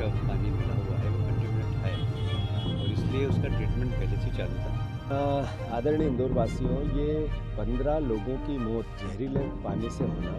का पानी मिला हुआ है वो कंटेमिनेट है और इसलिए उसका ट्रीटमेंट पहले से चालू था। आदरणीय इंदौर वासियों, ये 15 लोगों की मौत जहरीले पानी से होना,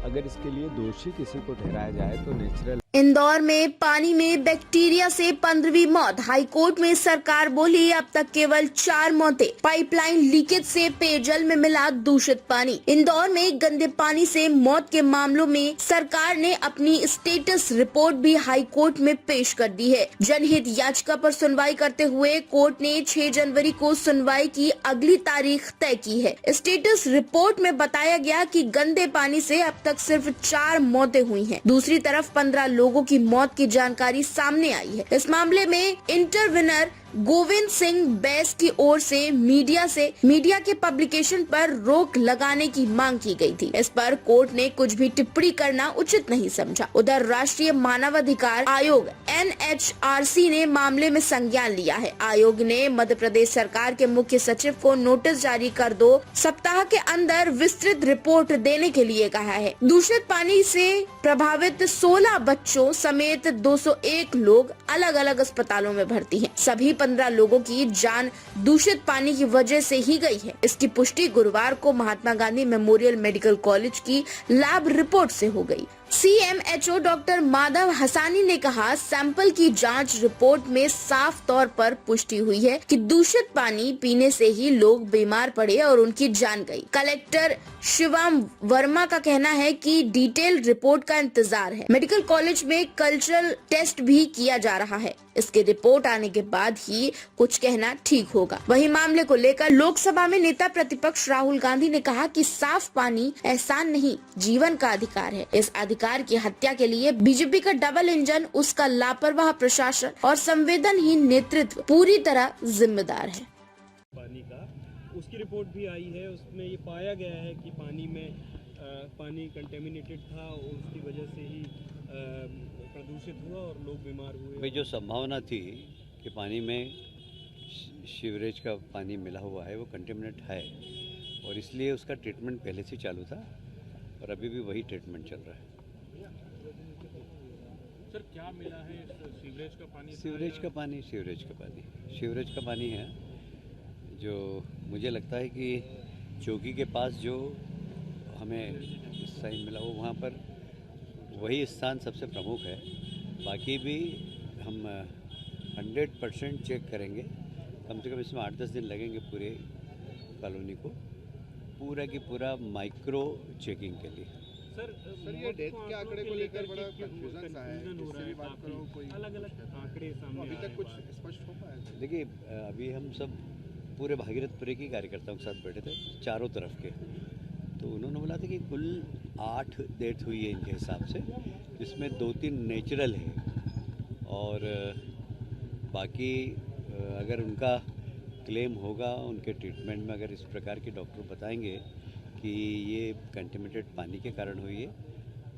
अगर इसके लिए दोषी किसी को ठहराया जाए तो नेचुरल। इंदौर में पानी में बैक्टीरिया से 15वीं मौत। हाईकोर्ट में सरकार बोली अब तक केवल 4 मौतें। पाइपलाइन लीकेज से पेयजल में मिला दूषित पानी। इंदौर में गंदे पानी से मौत के मामलों में सरकार ने अपनी स्टेटस रिपोर्ट भी हाईकोर्ट में पेश कर दी है। जनहित याचिका पर सुनवाई करते हुए कोर्ट ने 6 जनवरी को सुनवाई की अगली तारीख तय की है। स्टेटस रिपोर्ट में बताया गया कि गंदे पानी से अब तक सिर्फ 4 मौतें हुई हैं। दूसरी तरफ 15 लोगों की मौत की जानकारी सामने आई है। इस मामले में इंटरविनर गोविंद सिंह बैस की ओर से मीडिया के पब्लिकेशन पर रोक लगाने की मांग की गई थी। इस पर कोर्ट ने कुछ भी टिप्पणी करना उचित नहीं समझा। उधर राष्ट्रीय मानवाधिकार आयोग NHRC ने मामले में संज्ञान लिया है। आयोग ने मध्य प्रदेश सरकार के मुख्य सचिव को नोटिस जारी कर 2 सप्ताह के अंदर विस्तृत रिपोर्ट देने के लिए कहा है। दूषित पानी से प्रभावित 16 बच्चों समेत 201 लोग अलग अलग अस्पतालों में भर्ती हैं। सभी 15 लोगों की जान दूषित पानी की वजह से ही गई है। इसकी पुष्टि गुरुवार को Mahatma Gandhi memorial medical college की लैब रिपोर्ट से हो गई। CMHO डॉक्टर माधव हसानी ने कहा, सैंपल की जांच रिपोर्ट में साफ तौर पर पुष्टि हुई है कि दूषित पानी पीने से ही लोग बीमार पड़े और उनकी जान गई। कलेक्टर शिवम वर्मा का कहना है कि डिटेल रिपोर्ट का इंतजार है। मेडिकल कॉलेज में कल्चरल टेस्ट भी किया जा रहा है। इसकी रिपोर्ट आने के बाद ही कुछ कहना ठीक होगा। वहीं मामले को लेकर लोकसभा में नेता प्रतिपक्ष राहुल गांधी ने कहा कि साफ पानी एहसान नहीं, जीवन का अधिकार है। इस अधिकार की हत्या के लिए बीजेपी का डबल इंजन, उसका लापरवाह प्रशासन और संवेदनहीन नेतृत्व पूरी तरह जिम्मेदार है। पानी का उसकी रिपोर्ट भी आई है। उसमें ये पाया गया है कि पानी में पानी कंटेमिनेटेड था और उसकी वजह से ही प्रदूषित हुआ और लोग बीमार हुए। भाई जो संभावना थी कि पानी में सीवरेज का पानी मिला हुआ है वो कंटेमिनेट है और इसलिए उसका ट्रीटमेंट पहले से चालू था और अभी भी वही ट्रीटमेंट चल रहा है। सर क्या मिला है? सीवरेज का पानी सीवरेज का पानी है। जो मुझे लगता है कि चौकी के पास जो हमें साइन मिला वो वहाँ पर वही स्थान सबसे प्रमुख है। बाकी भी हम 100% चेक करेंगे। कम से कम इसमें 8-10 दिन लगेंगे पूरे कॉलोनी को पूरा की पूरा माइक्रो चेकिंग के लिए। सर ये डेथ के आंकड़े को लेकर बड़ा कंफ्यूजन सा है। इससे भी बात करो, कोई अलग-अलग आंकड़े सामने अभी तक कुछ स्पष्ट हो पाया? देखिए, अभी हम सब पूरे भागीरथपुरी की कार्यकर्ताओं के साथ बैठे थे चारों तरफ के, तो उन्होंने बोला था कि कुल 8 डेथ हुई है इनके हिसाब से, जिसमें 2-3 नेचुरल है और बाकी अगर उनका क्लेम होगा उनके ट्रीटमेंट में, अगर इस प्रकार के डॉक्टर बताएंगे कि ये कंटेमिनेटेड पानी के कारण हुई है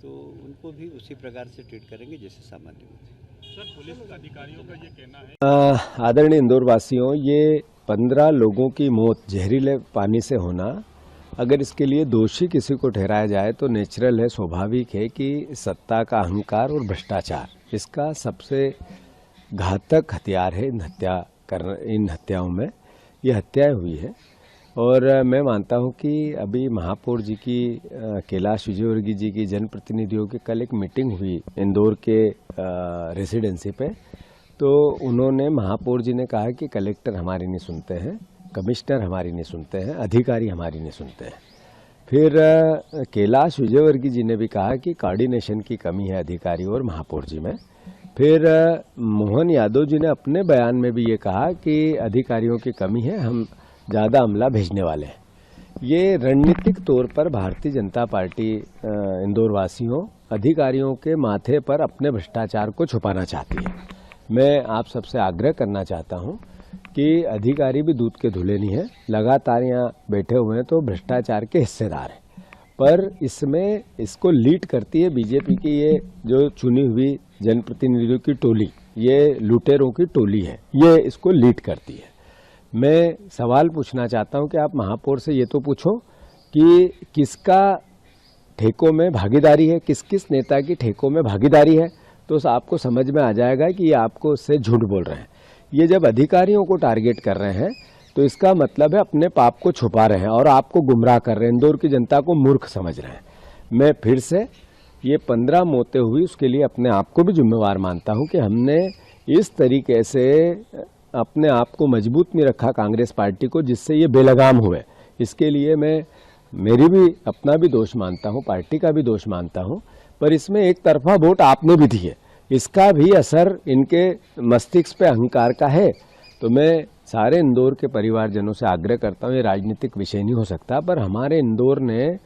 तो उनको भी उसी प्रकार से ट्रीट करेंगे जैसे सामान्य होते। सर पुलिस अधिकारियों का ये कहना है। आदरणीय इंदौर वासियों, ये 15 लोगों की मौत जहरीले पानी से होना, अगर इसके लिए दोषी किसी को ठहराया जाए तो नेचुरल है, स्वाभाविक है कि सत्ता का अहंकार और भ्रष्टाचार इसका सबसे घातक हथियार है। इन हत्याओं में ये हत्याएं हुई है और मैं मानता हूं कि अभी महापौर जी की कैलाश विजयवर्गीय जी की जनप्रतिनिधियों की कल एक मीटिंग हुई इंदौर के रेसिडेंसी पे, तो उन्होंने महापौर जी ने कहा कि कलेक्टर हमारी नहीं सुनते हैं, कमिश्नर हमारी नहीं सुनते हैं, अधिकारी हमारी नहीं सुनते हैं। फिर कैलाश विजयवर्गीय जी ने भी कहा कि कोऑर्डिनेशन की कमी है अधिकारी और महापौर जी में। फिर मोहन यादव जी ने अपने बयान में भी ये कहा कि अधिकारियों की कमी है, हम ज़्यादा अमला भेजने वाले हैं। ये रणनीतिक तौर पर भारतीय जनता पार्टी इंदौर वासियों, अधिकारियों के माथे पर अपने भ्रष्टाचार को छुपाना चाहती है। मैं आप सबसे आग्रह करना चाहता हूं कि अधिकारी भी दूध के धुले नहीं है, लगातार यहाँ बैठे हुए हैं तो भ्रष्टाचार के हिस्सेदार हैं, पर इसमें इसको लीड करती है बीजेपी की ये जो चुनी हुई जनप्रतिनिधियों की टोली, ये लुटेरों की टोली है, ये इसको लीड करती है। मैं सवाल पूछना चाहता हूं कि आप महापौर से ये तो पूछो कि किसका ठेकों में भागीदारी है, किस किस नेता की ठेकों में भागीदारी है, तो आपको समझ में आ जाएगा कि ये आपको उससे झूठ बोल रहे हैं। ये जब अधिकारियों को टारगेट कर रहे हैं तो इसका मतलब है अपने पाप को छुपा रहे हैं और आपको गुमराह कर रहे हैं, इंदौर की जनता को मूर्ख समझ रहे हैं। मैं फिर से ये 15 मौतें हुई उसके लिए अपने आप को भी जिम्मेवार मानता हूं कि हमने इस तरीके से अपने आप को मजबूत नहीं रखा कांग्रेस पार्टी को, जिससे ये बेलगाम हुए। इसके लिए मैं मेरी भी अपना भी दोष मानता हूं, पार्टी का भी दोष मानता हूं, पर इसमें एक तरफा वोट आपने भी दिए, इसका भी असर इनके मस्तिष्क पे अहंकार का है। तो मैं सारे इंदौर के परिवारजनों से आग्रह करता हूं, ये राजनीतिक विषय नहीं हो सकता, पर हमारे इंदौर ने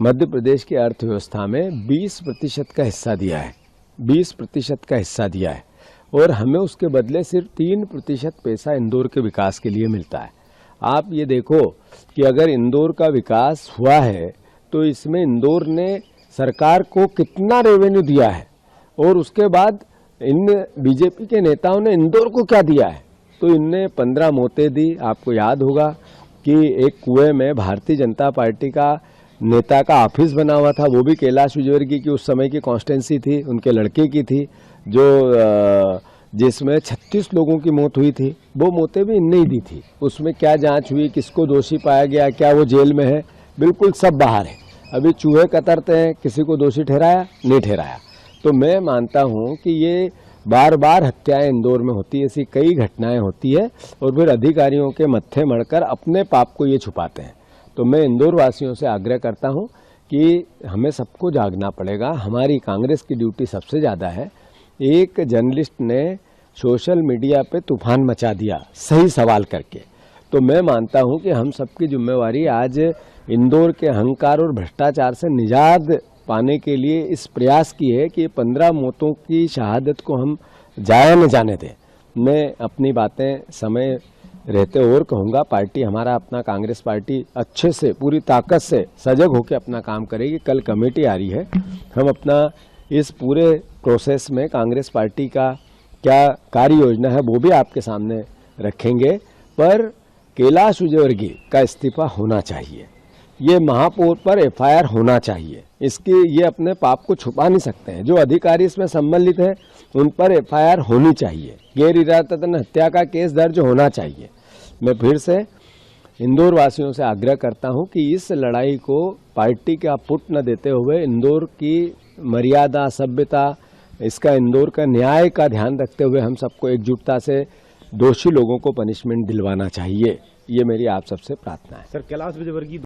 मध्य प्रदेश की अर्थव्यवस्था में 20% का हिस्सा दिया है, 20% का हिस्सा दिया है, और हमें उसके बदले सिर्फ 3% पैसा इंदौर के विकास के लिए मिलता है। आप ये देखो कि अगर इंदौर का विकास हुआ है तो इसमें इंदौर ने सरकार को कितना रेवेन्यू दिया है, और उसके बाद इन बीजेपी के नेताओं ने इंदौर को क्या दिया है। तो इनने 15 मौतें दी। आपको याद होगा कि एक कुएं में भारतीय जनता पार्टी का नेता का ऑफिस बना हुआ था, वो भी कैलाश विजयवर्गीय की उस समय की कॉन्स्टिट्यूंसी थी, उनके लड़के की थी, जो जिसमें 36 लोगों की मौत हुई थी। वो मौतें भी इनने ही दी थी। उसमें क्या जांच हुई, किसको दोषी पाया गया, क्या वो जेल में है, बिल्कुल सब बाहर है। अभी चूहे कतरते हैं, किसी को दोषी ठहराया नहीं ठहराया। तो मैं मानता हूं कि ये बार बार हत्याएं इंदौर में होती है, ऐसी कई घटनाएं होती है, और फिर अधिकारियों के मत्थे मढ़कर अपने पाप को ये छुपाते हैं। तो मैं इंदौर वासियों से आग्रह करता हूं कि हमें सबको जागना पड़ेगा। हमारी कांग्रेस की ड्यूटी सबसे ज़्यादा है। एक जर्नलिस्ट ने सोशल मीडिया पे तूफान मचा दिया सही सवाल करके। तो मैं मानता हूं कि हम सबकी जिम्मेवारी आज इंदौर के अहंकार और भ्रष्टाचार से निजात पाने के लिए इस प्रयास की है कि 15 मौतों की शहादत को हम जाया न जाने दें। मैं अपनी बातें समय रहते और कहूँगा, पार्टी हमारा अपना कांग्रेस पार्टी अच्छे से पूरी ताकत से सजग होकर अपना काम करेगी। कल कमेटी आ रही है, हम अपना इस पूरे प्रोसेस में कांग्रेस पार्टी का क्या कार्य योजना है वो भी आपके सामने रखेंगे। पर कैलाश विजयवर्गीय का इस्तीफा होना चाहिए, ये महापौर पर एफआईआर होना चाहिए। इसके ये अपने पाप को छुपा नहीं सकते हैं। जो अधिकारी इसमें सम्मिलित है उन पर एफआईआर होनी चाहिए, गैर इरादतन हत्या का केस दर्ज होना चाहिए। मैं फिर से इंदौर वासियों से आग्रह करता हूं कि इस लड़ाई को पार्टी का पुट न देते हुए इंदौर की मर्यादा, सभ्यता, इसका इंदौर का न्याय का ध्यान रखते हुए हम सबको एकजुटता से दोषी लोगों को पनिशमेंट दिलवाना चाहिए। ये मेरी आप सबसे प्रार्थना है। सर, कैलाश विजयवर्गीय